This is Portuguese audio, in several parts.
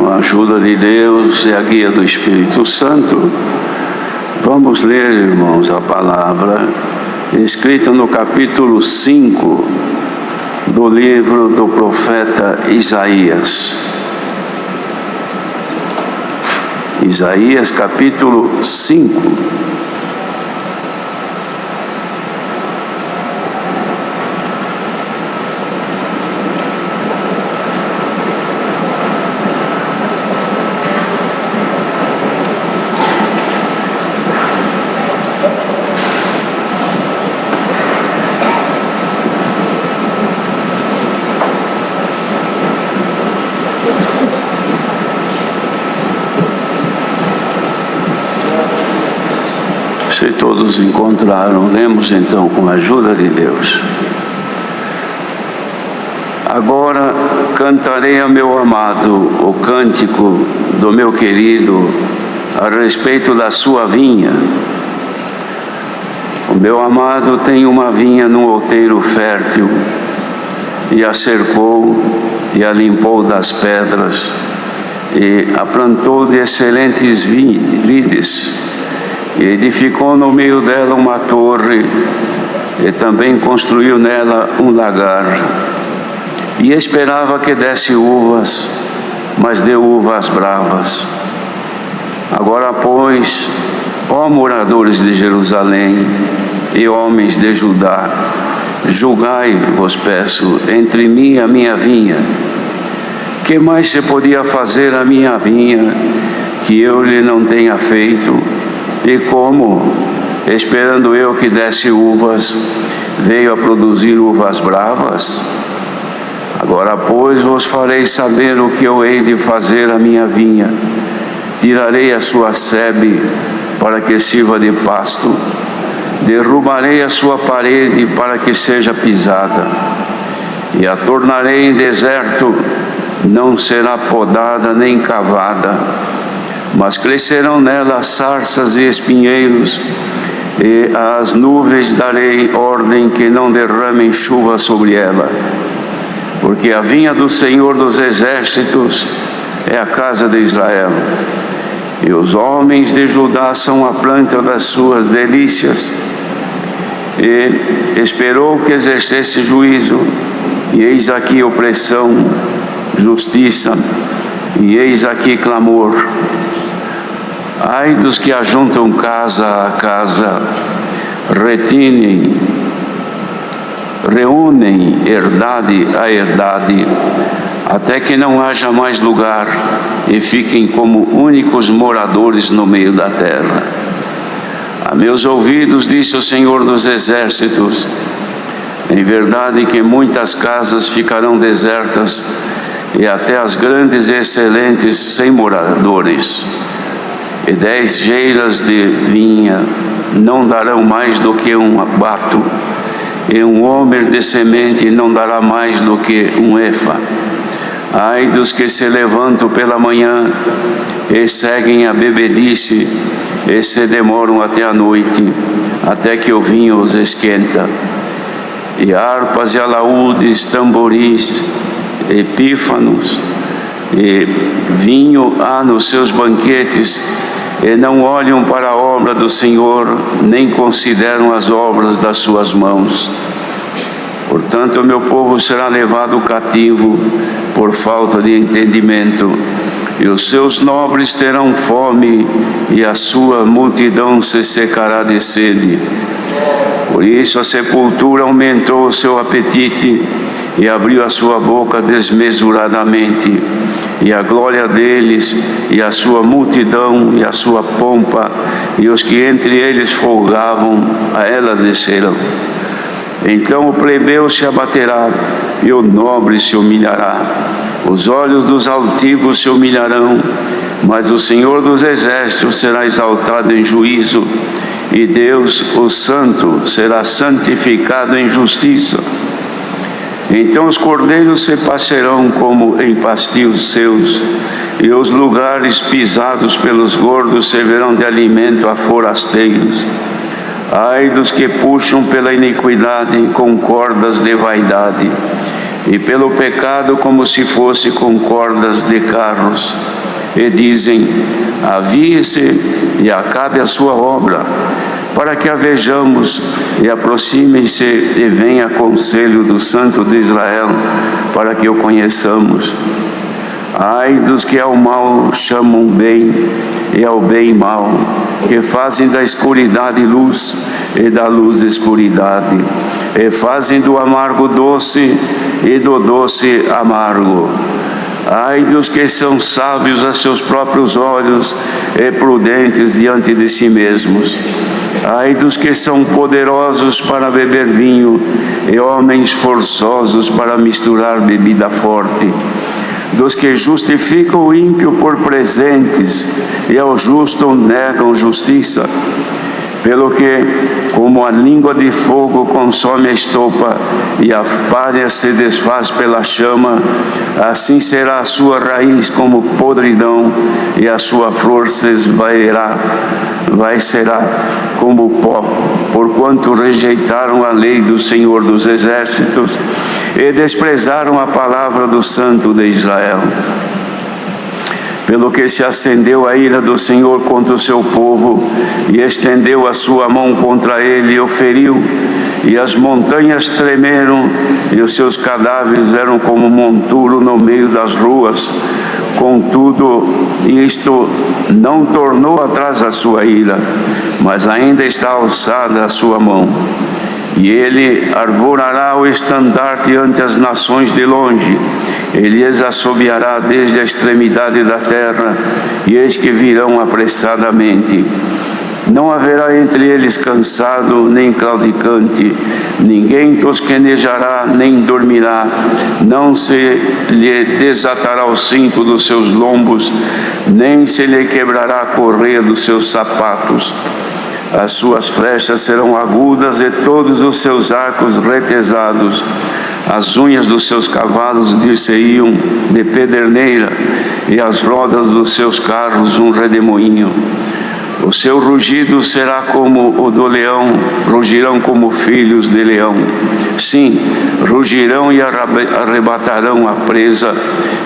com a ajuda de Deus e a guia do Espírito Santo, vamos ler, irmãos, a palavra escrita no capítulo 5 do livro do profeta Isaías. Isaías capítulo 5. Se todos encontraram, lemos então com a ajuda de Deus. Agora cantarei a meu amado o cântico do meu querido a respeito da sua vinha. O meu amado tem uma vinha num outeiro fértil, e a cercou e a limpou das pedras, e a plantou de excelentes vides. E edificou no meio dela uma torre, e também construiu nela um lagar. E esperava que desse uvas, mas deu uvas bravas. Agora, pois, ó moradores de Jerusalém e homens de Judá, julgai, vos peço, entre mim e a minha vinha. Que mais se podia fazer a minha vinha, que eu lhe não tenha feito? E como, esperando eu que desse uvas, veio a produzir uvas bravas? Agora, pois, vos farei saber o que eu hei de fazer à minha vinha. Tirarei a sua sebe para que sirva de pasto, derrubarei a sua parede para que seja pisada, e a tornarei em deserto, não será podada nem cavada, mas crescerão nela sarças e espinheiros, e às nuvens darei ordem que não derramem chuva sobre ela. Porque a vinha do Senhor dos Exércitos é a casa de Israel, e os homens de Judá são a planta das suas delícias. E esperou que exercesse juízo, e eis aqui opressão, justiça, e eis aqui clamor. Ai dos que ajuntam casa a casa, reúnem herdade a herdade, até que não haja mais lugar e fiquem como únicos moradores no meio da terra. A meus ouvidos, disse o Senhor dos Exércitos, em verdade que muitas casas ficarão desertas, e até as grandes e excelentes sem moradores. E 10 geiras de vinha não darão mais do que um bato, e um homer de semente não dará mais do que um efa. Ai dos que se levantam pela manhã e seguem a bebedice, e se demoram até a noite, até que o vinho os esquenta. E harpas e alaúdes, tamboris, epífanos, e vinho há nos seus banquetes, e não olham para a obra do Senhor, nem consideram as obras das suas mãos. Portanto, o meu povo será levado cativo por falta de entendimento, e os seus nobres terão fome, e a sua multidão se secará de sede. Por isso a sepultura aumentou o seu apetite, e abriu a sua boca desmesuradamente, e a glória deles, e a sua multidão, e a sua pompa, e os que entre eles folgavam, a ela descerão. Então o plebeu se abaterá, e o nobre se humilhará. Os olhos dos altivos se humilharão, mas o Senhor dos Exércitos será exaltado em juízo, e Deus, o Santo, será santificado em justiça. Então os cordeiros se passearão como em pastios seus, e os lugares pisados pelos gordos servirão de alimento a forasteiros. Ai dos que puxam pela iniquidade com cordas de vaidade, e pelo pecado como se fosse com cordas de carros. e dizem: avie-se e acabe a sua obra, para que a vejamos, e aproxime-se e venha conselho do Santo de Israel, para que o conheçamos. Ai dos que ao mal chamam bem, e ao bem mal, que fazem da escuridade luz, e da luz escuridade, e fazem do amargo doce, e do doce amargo. Ai dos que são sábios a seus próprios olhos, e prudentes diante de si mesmos. Ai dos que são poderosos para beber vinho, e homens forçosos para misturar bebida forte. Dos que justificam o ímpio por presentes, e ao justo negam justiça. Pelo que, como a língua de fogo consome a estopa, e a palha se desfaz pela chama, assim será a sua raiz como podridão, e a sua flor se esvairá, será como pó, porquanto rejeitaram a lei do Senhor dos Exércitos, e desprezaram a palavra do Santo de Israel. Pelo que se acendeu a ira do Senhor contra o seu povo, e estendeu a sua mão contra ele e o feriu, e as montanhas tremeram, e os seus cadáveres eram como monturo no meio das ruas. Contudo, isto não tornou atrás a sua ira, mas ainda está alçada a sua mão. E ele arvorará o estandarte ante as nações de longe, ele as assobiará desde a extremidade da terra, e eis que virão apressadamente. Não haverá entre eles cansado, nem claudicante, ninguém tosquenejará, nem dormirá, não se lhe desatará o cinto dos seus lombos, nem se lhe quebrará a correia dos seus sapatos. As suas flechas serão agudas e todos os seus arcos retesados. As unhas dos seus cavalos dir-se-iam de pederneira, e as rodas dos seus carros um redemoinho. O seu rugido será como o do leão, rugirão como filhos de leão. Sim, rugirão e arrebatarão a presa,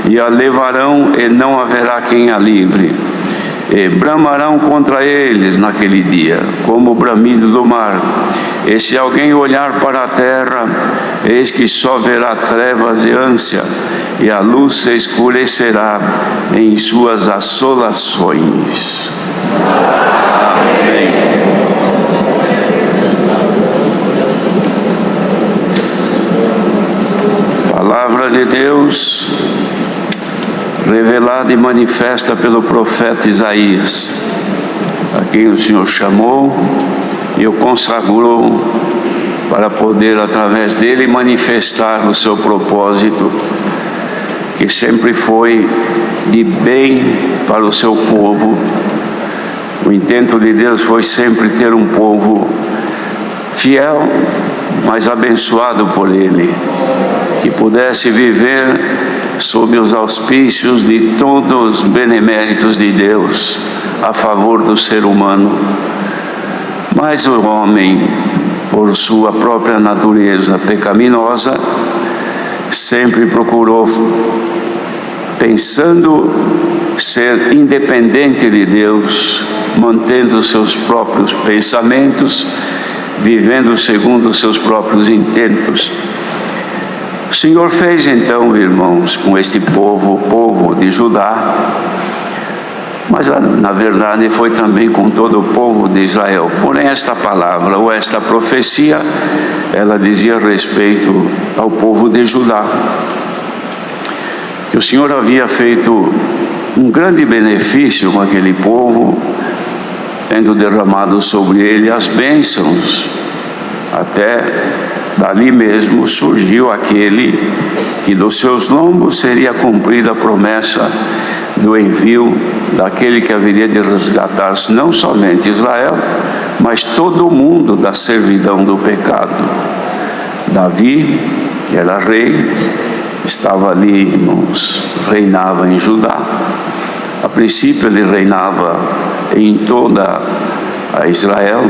e a levarão, e não haverá quem a livre. E bramarão contra eles naquele dia, como o bramido do mar. E se alguém olhar para a terra, eis que só verá trevas e ânsia, e a luz se escurecerá em suas assolações. Amém. Palavra de Deus revelada e manifesta pelo profeta Isaías, a quem o Senhor chamou e o consagrou para poder, através dele, manifestar o seu propósito, que sempre foi de bem para o seu povo. O intento de Deus foi sempre ter um povo fiel, mas abençoado por ele, que pudesse viver sob os auspícios de todos os beneméritos de Deus a favor do ser humano. Mas o homem, por sua própria natureza pecaminosa, sempre procurou, pensando ser independente de Deus, mantendo seus próprios pensamentos, vivendo segundo os seus próprios intentos. O Senhor fez então, irmãos, com este povo, o povo de Judá, mas na verdade foi também com todo o povo de Israel. Porém, esta palavra, ou esta profecia, ela dizia respeito ao povo de Judá, que o Senhor havia feito um grande benefício com aquele povo, tendo derramado sobre ele as bênçãos. Até dali mesmo surgiu aquele que dos seus lombos seria cumprida a promessa do envio daquele que haveria de resgatar não somente Israel, mas todo o mundo da servidão do pecado. Davi, que era rei, estava ali, irmãos, reinava em Judá. A princípio ele reinava em toda a Israel,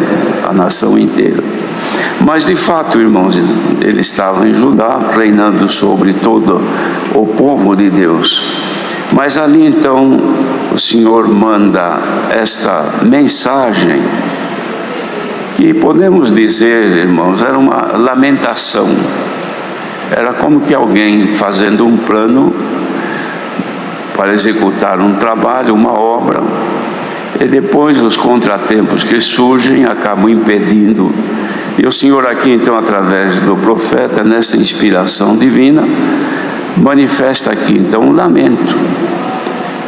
a nação inteira. Mas de fato, irmãos, ele estava em Judá, reinando sobre todo o povo de Deus. Mas ali então o Senhor manda esta mensagem, que podemos dizer, irmãos, era uma lamentação. Era como que alguém fazendo um plano para executar um trabalho, uma obra, e depois os contratempos que surgem acabam impedindo. E o Senhor aqui então, através do profeta, nessa inspiração divina, manifesta aqui então um lamento.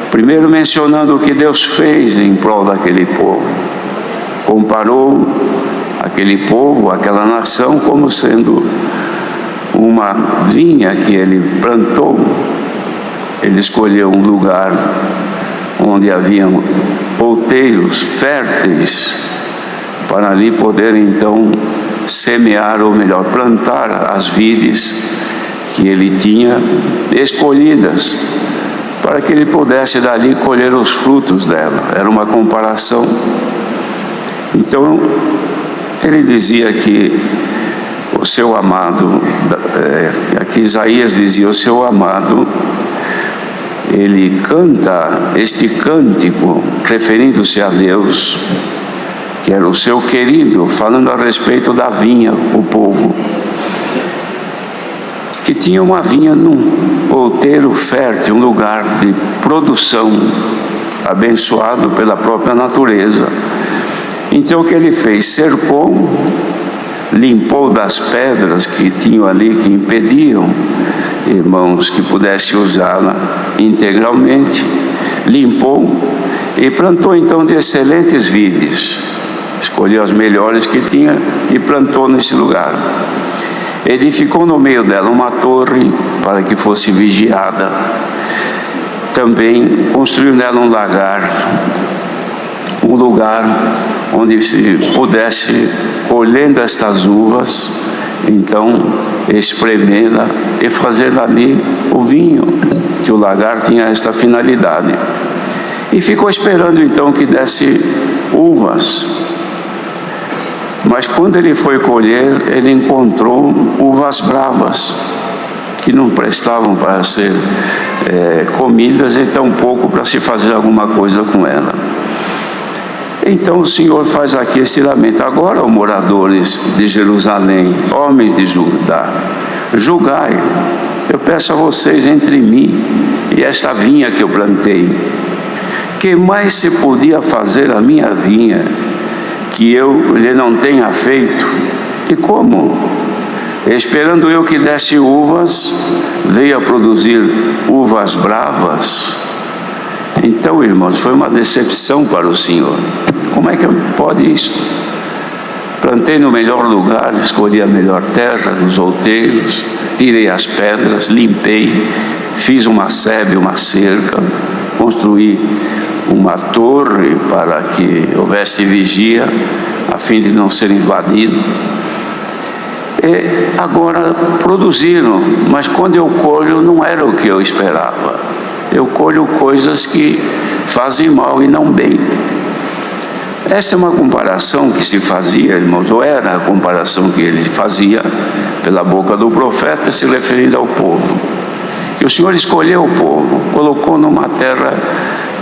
Primeiro mencionando o que Deus fez em prol daquele povo. Comparou aquele povo, aquela nação, como sendo uma vinha que ele plantou. Ele escolheu um lugar onde haviam outeiros férteis, para ali poder então semear, ou melhor, plantar as vides que ele tinha escolhidas, para que ele pudesse dali colher os frutos dela. Era uma comparação. Então, ele dizia que o seu amado, aqui Isaías dizia, o seu amado, ele canta este cântico, referindo-se a Deus, que era o seu querido, falando a respeito da vinha, o povo, que tinha uma vinha num outeiro fértil, um lugar de produção, abençoado pela própria natureza. Então o que ele fez? Cercou, limpou das pedras que tinham ali, que impediam, irmãos, que pudesse usá-la integralmente, limpou e plantou então de excelentes vides, escolheu as melhores que tinha e plantou nesse lugar. Edificou no meio dela uma torre para que fosse vigiada. Também construiu nela um lagar, um lugar onde se pudesse, colhendo estas uvas, então espremê-la e fazer dali o vinho, que o lagar tinha esta finalidade. E ficou esperando então que desse uvas. Mas quando ele foi colher, ele encontrou uvas bravas, que não prestavam para ser comidas, e tampouco para se fazer alguma coisa com ela. Então o Senhor faz aqui esse lamento. Agora, ó moradores de Jerusalém, homens de Judá, julgai, eu peço a vocês, entre mim e esta vinha que eu plantei, que mais se podia fazer a minha vinha, que eu lhe não tenha feito? E como? Esperando eu que desse uvas, veio a produzir uvas bravas. Então, irmãos, foi uma decepção para o Senhor. Como é que pode isso? Plantei no melhor lugar, escolhi a melhor terra, nos outeiros, tirei as pedras, limpei, fiz uma sebe, uma cerca, construí uma torre para que houvesse vigia, a fim de não ser invadido. E agora produziram, mas quando eu colho não era o que eu esperava. Eu colho coisas que fazem mal e não bem. Esta é uma comparação que se fazia, irmãos, ou era a comparação que ele fazia pela boca do profeta, se referindo ao povo. Que o Senhor escolheu o povo, colocou numa terra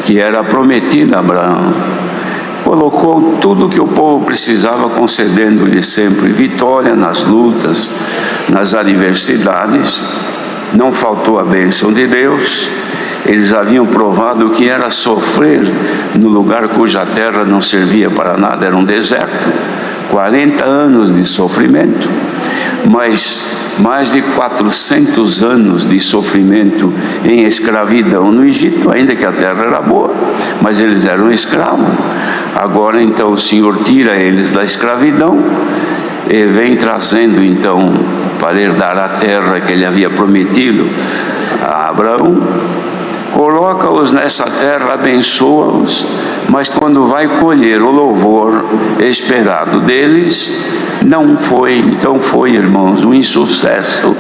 que era prometida a Abraão, colocou tudo o que o povo precisava, concedendo-lhe sempre vitória nas lutas, nas adversidades. Não faltou a bênção de Deus. Eles haviam provado o que era sofrer no lugar cuja terra não servia para nada, era um deserto. 40 anos de sofrimento, mas mais de 400 anos de sofrimento em escravidão no Egito, ainda que a terra era boa, mas eles eram escravos. Agora então o Senhor tira eles da escravidão e vem trazendo então para herdar a terra que ele havia prometido a Abraão. Coloca-os nessa terra, abençoa-os, mas quando vai colher o louvor esperado deles, não foi. Então foi, irmãos, um insucesso.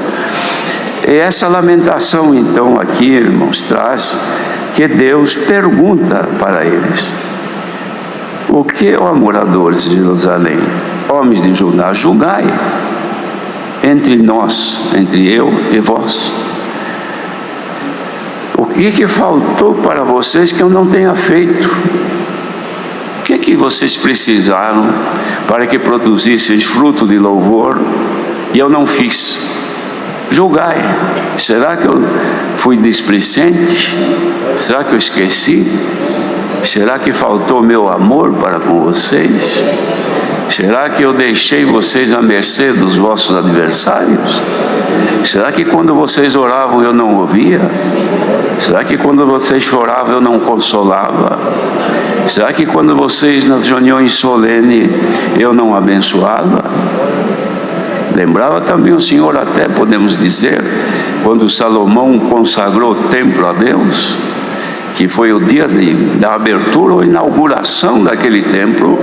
E essa lamentação então aqui, irmãos, traz que Deus pergunta para eles: o que, ó moradores de Jerusalém, homens de Judá, julgai entre nós, entre eu e vós, que faltou para vocês que eu não tenha feito? O que vocês precisaram para que produzissem fruto de louvor e eu não fiz? Julgai. Será que eu fui displicente? Será que eu esqueci? Será que faltou meu amor para com vocês? Será que eu deixei vocês à mercê dos vossos adversários? Será que quando vocês oravam eu não ouvia? Será que quando vocês choravam eu não consolava? Será que quando vocês nas reuniões solenes eu não abençoava? Lembrava também o Senhor, até podemos dizer, quando Salomão consagrou o templo a Deus, que foi o dia da abertura ou inauguração daquele templo,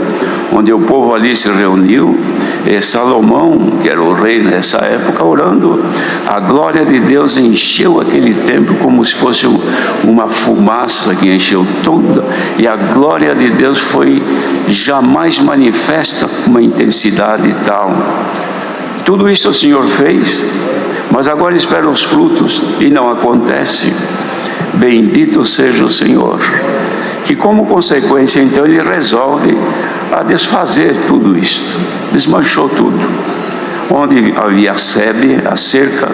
onde o povo ali se reuniu, e Salomão, que era o rei nessa época, orando, a glória de Deus encheu aquele templo como se fosse uma fumaça que encheu tudo, e a glória de Deus foi jamais manifesta com uma intensidade tal. Tudo isso o Senhor fez, mas agora espera os frutos e não acontece. Bendito seja o Senhor, que como consequência então ele resolve a desfazer tudo isto, desmanchou tudo. Onde havia a sebe, a cerca,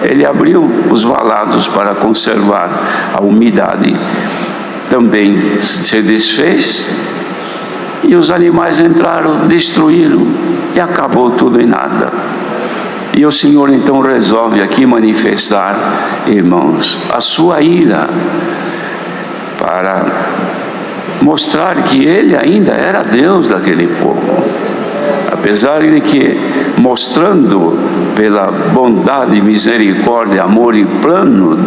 ele abriu os valados para conservar a umidade, também se desfez, e os animais entraram, destruíram, e acabou tudo em nada. E o Senhor então resolve aqui manifestar, irmãos, a sua ira, para mostrar que Ele ainda era Deus daquele povo. Apesar de que, mostrando pela bondade, misericórdia, amor e plano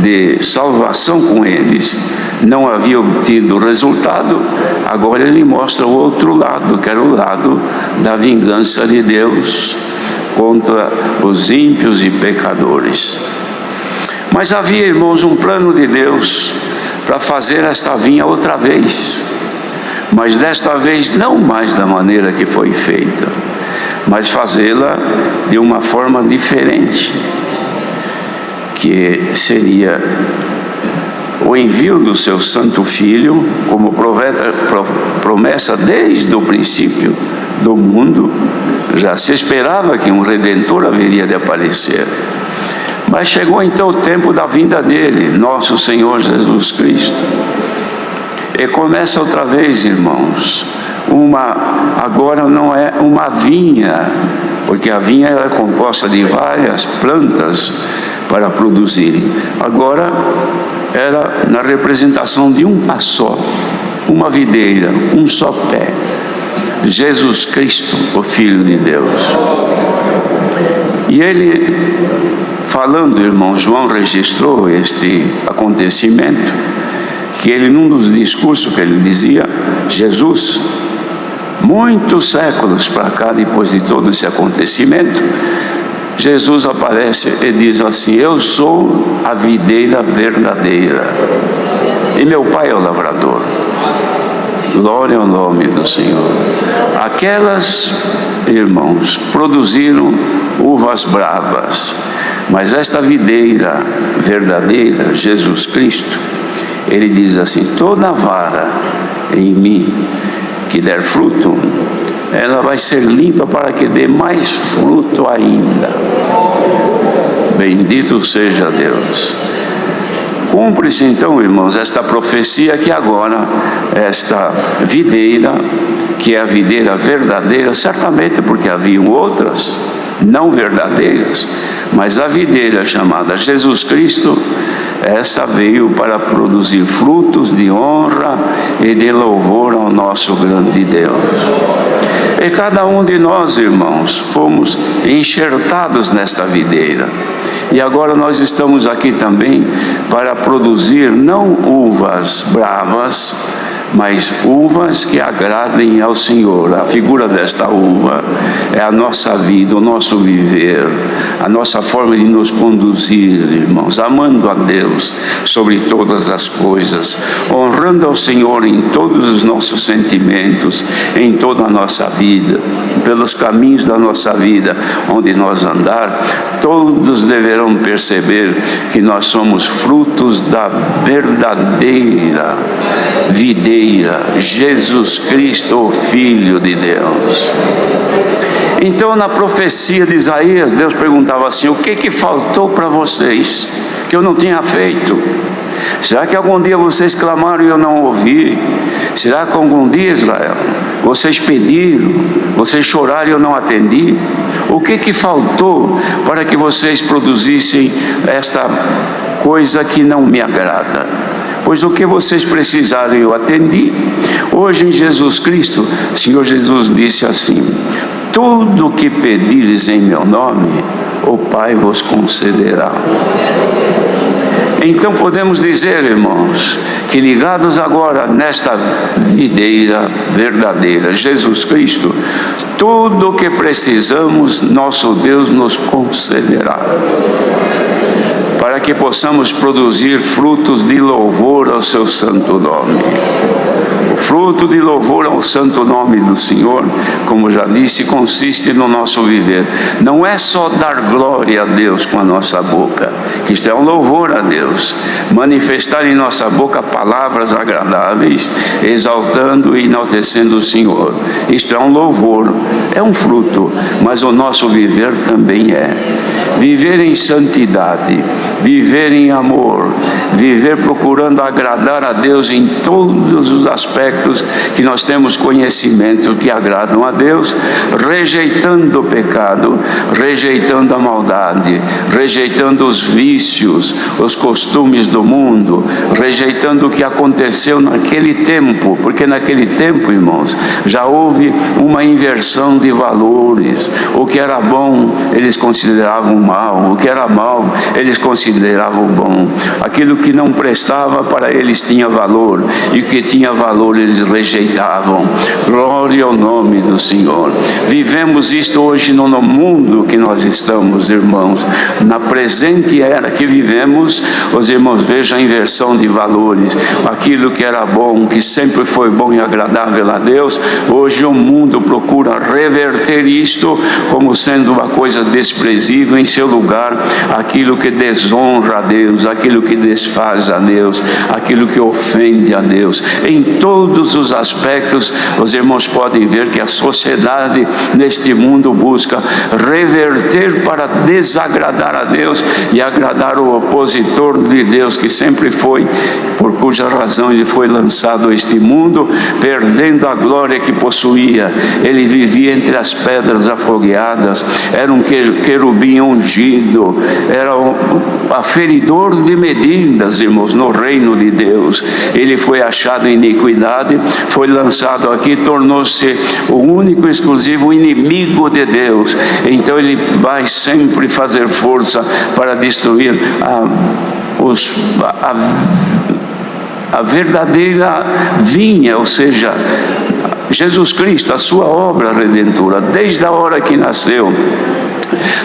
de salvação com eles, não havia obtido resultado, agora Ele mostra o outro lado, que era o lado da vingança de Deus contra os ímpios e pecadores. Mas havia, irmãos, um plano de Deus para fazer esta vinha outra vez, mas desta vez não mais da maneira que foi feita, mas fazê-la de uma forma diferente, que seria o envio do seu Santo Filho, como promessa desde o princípio do mundo. Já se esperava que um Redentor haveria de aparecer, mas chegou então o tempo da vinda dele, nosso Senhor Jesus Cristo, e começa outra vez, irmãos, agora não é uma vinha, porque a vinha é composta de várias plantas para produzirem, agora era na representação de um pá só, uma videira, um só pé, Jesus Cristo, o Filho de Deus. E ele, falando, irmão, João registrou este acontecimento, que ele, num dos discursos que ele dizia, Jesus, muitos séculos para cá, depois de todo esse acontecimento, Jesus aparece e diz assim: eu sou a videira verdadeira, e meu Pai é o lavrador. Glória ao nome do Senhor. Aquelas, irmãos, produziram uvas bravas, mas esta videira verdadeira, Jesus Cristo, ele diz assim: toda vara em mim que der fruto, ela vai ser limpa para que dê mais fruto ainda. Bendito seja Deus. Cumpre-se então, irmãos, esta profecia que agora, esta videira, que é a videira verdadeira, certamente porque haviam outras não verdadeiras, mas a videira chamada Jesus Cristo, essa veio para produzir frutos de honra e de louvor ao nosso grande Deus. E cada um de nós, irmãos, fomos enxertados nesta videira. E agora nós estamos aqui também para produzir não uvas bravas, mas uvas que agradem ao Senhor. A figura desta uva é a nossa vida, o nosso viver, a nossa forma de nos conduzir, irmãos, amando a Deus sobre todas as coisas, honrando ao Senhor em todos os nossos sentimentos, em toda a nossa vida, pelos caminhos da nossa vida, onde nós andar, todos deverão perceber que nós somos frutos da verdadeira videira, Jesus Cristo, o Filho de Deus. Então, na profecia de Isaías, Deus perguntava assim: o que faltou para vocês que eu não tinha feito? Será que algum dia vocês clamaram e eu não ouvi? Será que algum dia, Israel, vocês pediram, vocês choraram e eu não atendi? O que faltou para que vocês produzissem esta coisa que não me agrada? Pois o que vocês precisaram eu atendi. Hoje em Jesus Cristo, o Senhor Jesus disse assim: tudo o que pedires em meu nome, o Pai vos concederá. Então podemos dizer, irmãos, que ligados agora nesta videira verdadeira, Jesus Cristo, tudo o que precisamos, nosso Deus nos concederá, para que possamos produzir frutos de louvor ao seu santo nome. O fruto de louvor ao santo nome do Senhor, como já disse, consiste no nosso viver. Não é só dar glória a Deus com a nossa boca, que isto é um louvor a Deus, manifestar em nossa boca palavras agradáveis, exaltando e enaltecendo o Senhor. Isto é um louvor, é um fruto, mas o nosso viver também é. Viver em santidade, viver em amor, viver procurando agradar a Deus em todos os aspectos que nós temos conhecimento que agradam a Deus, rejeitando o pecado, rejeitando a maldade, rejeitando os vícios, os costumes do mundo, rejeitando o que aconteceu naquele tempo, porque naquele tempo, irmãos, já houve uma inversão de valores. O que era bom, eles consideravam mal; o que era mal, eles consideravam bom. Aquilo que não prestava para eles tinha valor, e o que tinha valor eles rejeitavam. Glória ao nome do Senhor. Vivemos isto hoje no mundo que nós estamos, irmãos. Na presente era que vivemos, os irmãos, vejam a inversão de valores. Aquilo que era bom, que sempre foi bom e agradável a Deus, hoje o mundo procura reverter isto como sendo uma coisa desprezível. Em seu lugar, aquilo que desonra a Deus, aquilo que desfaz a Deus, aquilo que ofende a Deus. Em todos os aspectos, os irmãos podem ver que a sociedade neste mundo busca reverter para desagradar a Deus e agradar o opositor de Deus, que sempre foi, por cuja razão ele foi lançado a este mundo, perdendo a glória que possuía. Ele vivia entre as pedras afogueadas, era um querubim ungido, era um aferidor de medidas, irmãos, no reino de Deus. Ele foi achado em iniquidade, foi lançado aqui, tornou-se o único, exclusivo inimigo de Deus. Então ele vai sempre fazer força para destruir a verdadeira vinha, ou seja, Jesus Cristo, a sua obra redentora, desde a hora que nasceu.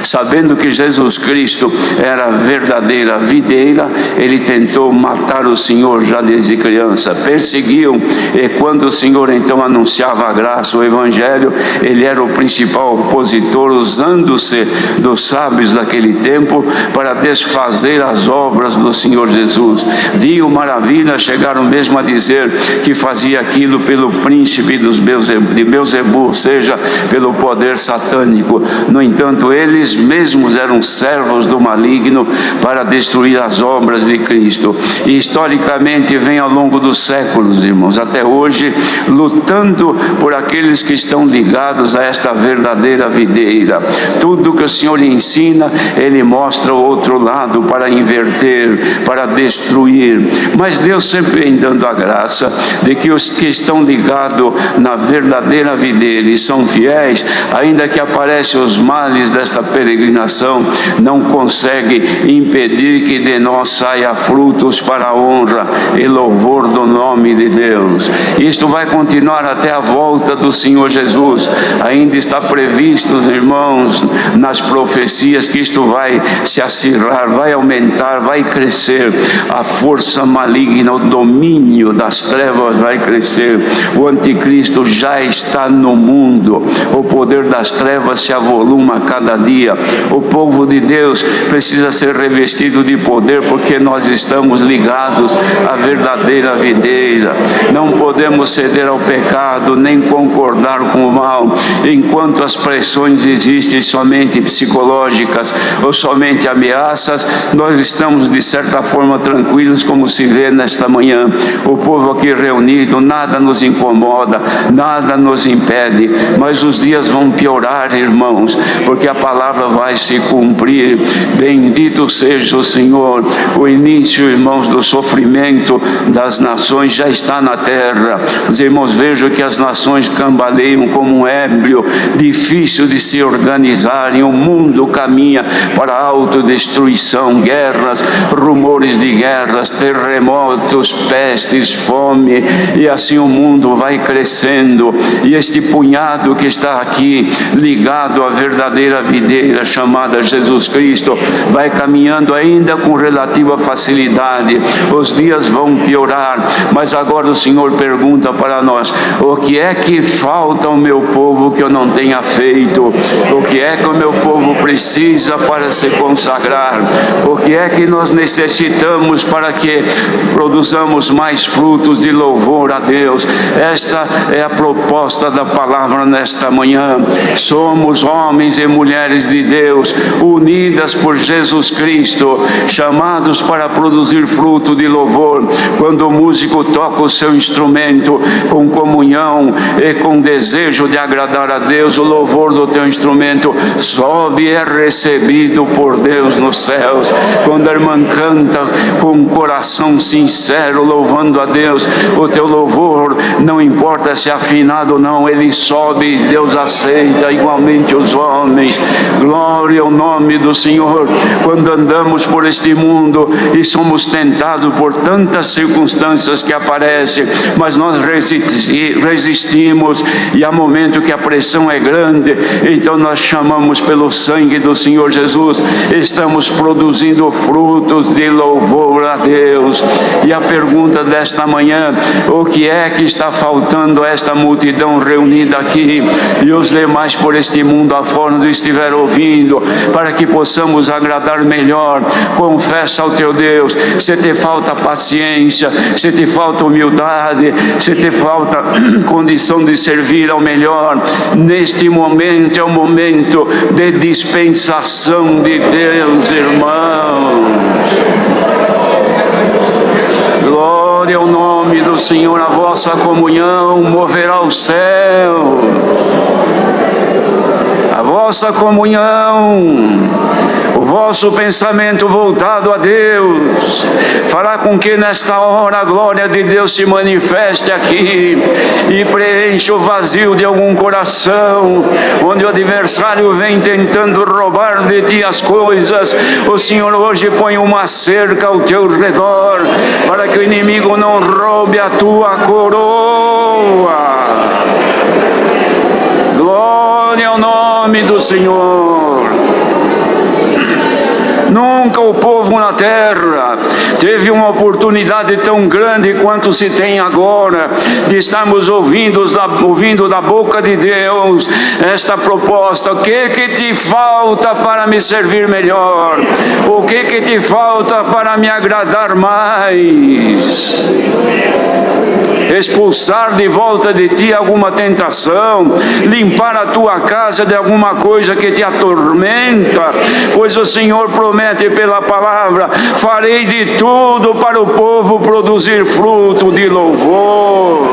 Sabendo que Jesus Cristo era a verdadeira videira, ele tentou matar o Senhor já desde criança, perseguiam, e quando o Senhor então anunciava a graça, o Evangelho, ele era o principal opositor, usando-se dos sábios daquele tempo para desfazer as obras do Senhor Jesus. Viam maravilha, chegaram mesmo a dizer que fazia aquilo pelo príncipe de Beelzebul, ou seja, pelo poder satânico. No entanto, eles mesmos eram servos do maligno para destruir as obras de Cristo. E historicamente vem ao longo dos séculos, irmãos, até hoje, lutando por aqueles que estão ligados a esta verdadeira videira. Tudo que o Senhor ensina, ele mostra o outro lado para inverter, para destruir. Mas Deus sempre vem dando a graça de que os que estão ligados na verdadeira videira e são fiéis, ainda que aparecem os males desta desta peregrinação não consegue impedir que de nós saia frutos para a honra e louvor do nome de Deus. Isto vai continuar até a volta do Senhor Jesus. Ainda está previsto, irmãos, nas profecias, que isto vai se acirrar, vai aumentar, vai crescer. A força maligna, o domínio das trevas vai crescer. O anticristo já está no mundo. O poder das trevas se avoluma a cada dia. O povo de Deus precisa ser revestido de poder, porque nós estamos ligados à verdadeira videira. Não podemos ceder ao pecado, nem concordar com o mal. Enquanto as pressões existem somente psicológicas ou somente ameaças, nós estamos de certa forma tranquilos, como se vê nesta manhã. O povo aqui reunido, nada nos incomoda, nada nos impede, mas os dias vão piorar, irmãos, porque a palavra vai se cumprir. Bendito seja o Senhor. O início, irmãos, do sofrimento das nações já está na terra. Os irmãos, vejam que as nações cambaleiam como um ébrio, difícil de se organizarem. O mundo caminha para a autodestruição, guerras, rumores de guerras, terremotos, pestes, fome, e assim o mundo vai crescendo. E este punhado que está aqui, ligado à verdadeira videira chamada Jesus Cristo, vai caminhando ainda com relativa facilidade. Os dias vão piorar, mas agora o Senhor pergunta para nós: o que é que falta ao meu povo que eu não tenha feito? O que é que o meu povo precisa para se consagrar? O que é que nós necessitamos para que produzamos mais frutos de louvor a Deus? Esta é a proposta da palavra nesta manhã. Somos homens e mulheres de Deus, unidas por Jesus Cristo, chamados para produzir fruto de louvor. Quando o músico toca o seu instrumento com comunhão e com desejo de agradar a Deus, o louvor do teu instrumento sobe e é recebido por Deus nos céus. Quando a irmã canta com um coração sincero, louvando a Deus, o teu louvor, não importa se é afinado ou não, ele sobe e Deus aceita, igualmente os homens. Glória ao nome do Senhor. Quando andamos por este mundo e somos tentados por tantas circunstâncias que aparecem, mas nós resistimos, e há momento que a pressão é grande, então nós chamamos pelo sangue do Senhor Jesus, estamos produzindo frutos de louvor a Deus. E a pergunta desta manhã: o que é que está faltando a esta multidão reunida aqui e os demais por este mundo afora onde estiver ouvindo, para que possamos agradar melhor? Confessa ao teu Deus se te falta paciência, se te falta humildade, se te falta condição de servir ao melhor. Neste momento é o momento de dispensação de Deus, irmãos. Glória ao nome do Senhor. A vossa comunhão moverá o céu. A vossa comunhão, o vosso pensamento voltado a Deus, fará com que nesta hora a glória de Deus se manifeste aqui e preencha o vazio de algum coração, onde o adversário vem tentando roubar de ti as coisas. O Senhor hoje põe uma cerca ao teu redor, para que o inimigo não roube a tua coroa. Glória ao nome do Senhor. Nunca o povo na terra teve uma oportunidade tão grande quanto se tem agora, de estarmos ouvindo da boca de Deus esta proposta: o que te falta para me servir melhor? O que te falta para me agradar mais? Expulsar de volta de ti alguma tentação, limpar a tua casa de alguma coisa que te atormenta, pois o Senhor promete pela palavra: farei de tudo para o povo produzir fruto de louvor.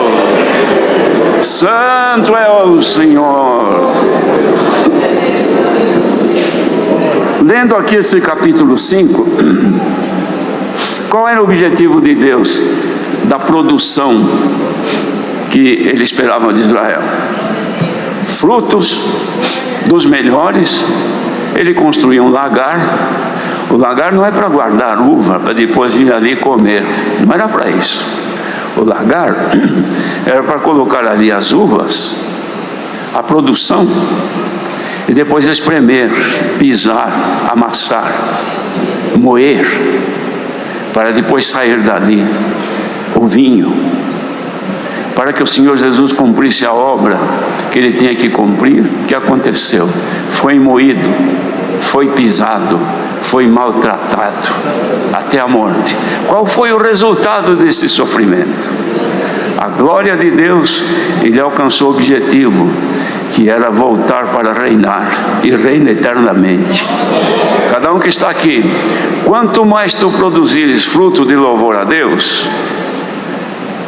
Santo é o Senhor. Lendo aqui esse capítulo 5, qual era o objetivo de Deus da produção que ele esperava de Israel? Frutos dos melhores ele construía um lagar. O lagar não é para guardar uva, para depois vir ali comer. Não era para isso. O lagar era para colocar ali as uvas, a produção, e depois espremer, pisar, amassar, moer, para depois sair dali o vinho, para que o Senhor Jesus cumprisse a obra que ele tinha que cumprir. O que aconteceu? Foi moído, foi pisado, foi maltratado até a morte. Qual foi o resultado desse sofrimento? A glória de Deus. Ele alcançou o objetivo, que era voltar para reinar, e reina eternamente. Cada um que está aqui, quanto mais tu produzires fruto de louvor a Deus,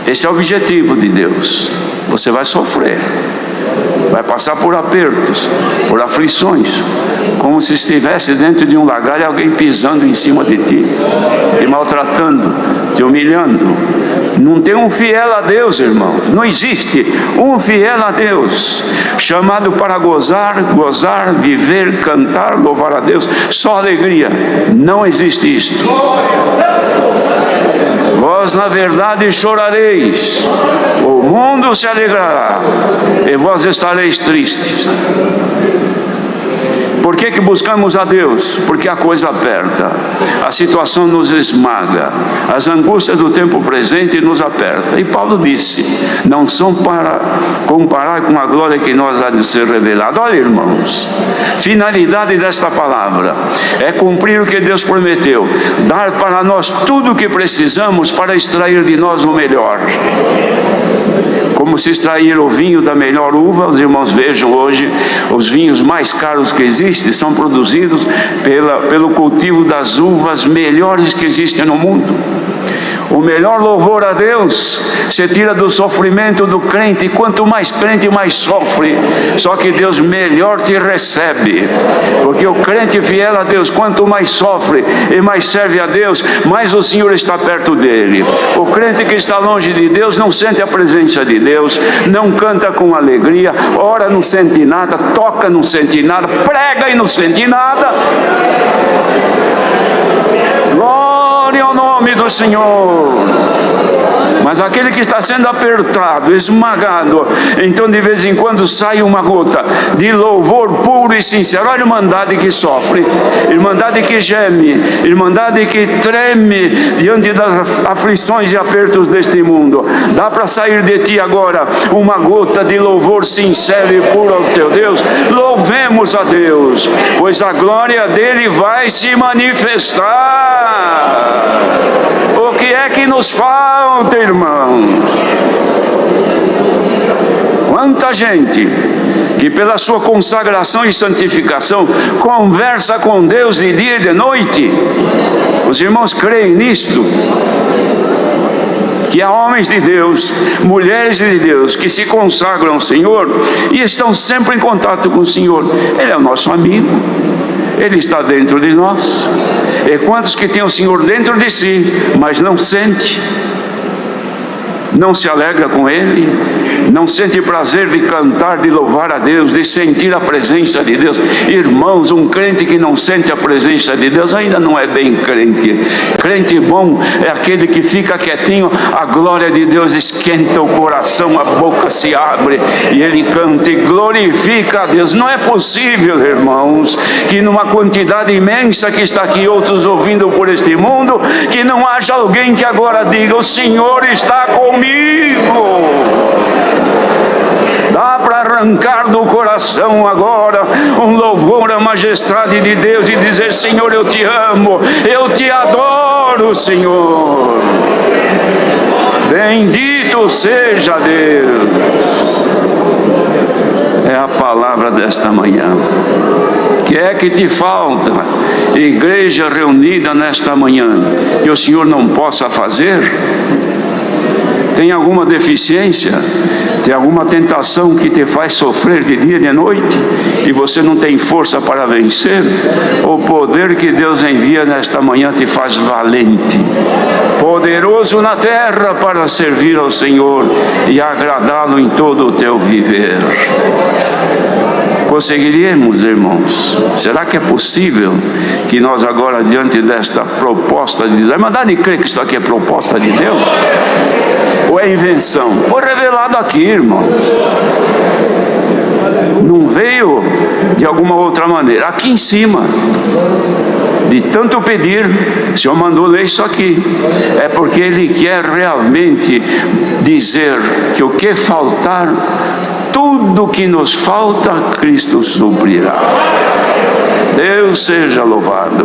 esse é o objetivo de Deus. Você vai sofrer, vai passar por apertos, por aflições, como se estivesse dentro de um lagar e alguém pisando em cima de ti, te maltratando, te humilhando. Não tem um fiel a Deus, irmãos. Não existe um fiel a Deus, chamado para gozar, viver, cantar, louvar a Deus, só alegria. Não existe isto. Vós na verdade chorareis, o mundo se alegrará, e vós estareis tristes. Por que buscamos a Deus? Porque a coisa aperta, a situação nos esmaga, as angústias do tempo presente nos aperta. E Paulo disse, não são para comparar com a glória que nós há de ser revelada. Olha, irmãos, finalidade desta palavra é cumprir o que Deus prometeu, dar para nós tudo o que precisamos para extrair de nós o melhor. Como se extrair o vinho da melhor uva. Os irmãos vejam hoje, os vinhos mais caros que existem são produzidos pelo cultivo das uvas melhores que existem no mundo. O melhor louvor a Deus se tira do sofrimento do crente, e quanto mais crente, mais sofre. Só que Deus melhor te recebe, porque o crente fiel a Deus, quanto mais sofre e mais serve a Deus, mais o Senhor está perto dele. O crente que está longe de Deus não sente a presença de Deus, não canta com alegria, ora não sente nada, toca não sente nada, prega e não sente nada. Glória ao nome do Senhor. Mas aquele que está sendo apertado, esmagado, então de vez em quando sai uma gota de louvor puro e sincero. Olha a irmandade que sofre, irmandade que geme, irmandade que treme diante das aflições e apertos deste mundo. Dá para sair de ti agora uma gota de louvor sincero e puro ao teu Deus? Louvemos a Deus, pois a glória dele vai se manifestar. O que é que nos falta, irmãos? Quanta gente que pela sua consagração e santificação conversa com Deus de dia e de noite. Os irmãos creem nisto? Que há homens de Deus, mulheres de Deus, que se consagram ao Senhor e estão sempre em contato com o Senhor. Ele é o nosso amigo, Ele está dentro de nós. E quantos que têm o Senhor dentro de si, mas não sente, não se alegra com Ele, não sente prazer de cantar, de louvar a Deus, de sentir a presença de Deus. Irmãos, um crente que não sente a presença de Deus ainda não é bem crente. Crente bom é aquele que fica quietinho, a glória de Deus esquenta o coração, a boca se abre e ele canta e glorifica a Deus. Não é possível, irmãos, que numa quantidade imensa que está aqui, outros ouvindo por este mundo, que não haja alguém que agora diga: o Senhor está comigo. Dá para arrancar do coração agora um louvor à majestade de Deus e dizer: Senhor, eu te amo, eu te adoro, Senhor. Bendito seja Deus. É a palavra desta manhã. Que é que te falta, igreja reunida nesta manhã, que o Senhor não possa fazer? Tem alguma deficiência? Tem alguma tentação que te faz sofrer de dia e de noite e você não tem força para vencer? O poder que Deus envia nesta manhã te faz valente, poderoso na terra para servir ao Senhor e agradá-lo em todo o teu viver. Conseguiríamos, irmãos? Será que é possível que nós agora, diante desta proposta de Deus, é verdade crer que isso aqui é proposta de Deus? Ou é invenção? Foi revelado aqui, irmãos. Não veio de alguma outra maneira. Aqui em cima, de tanto pedir, o Senhor mandou ler isso aqui. É porque Ele quer realmente dizer que o que faltar, tudo que nos falta, Cristo suprirá. Deus seja louvado.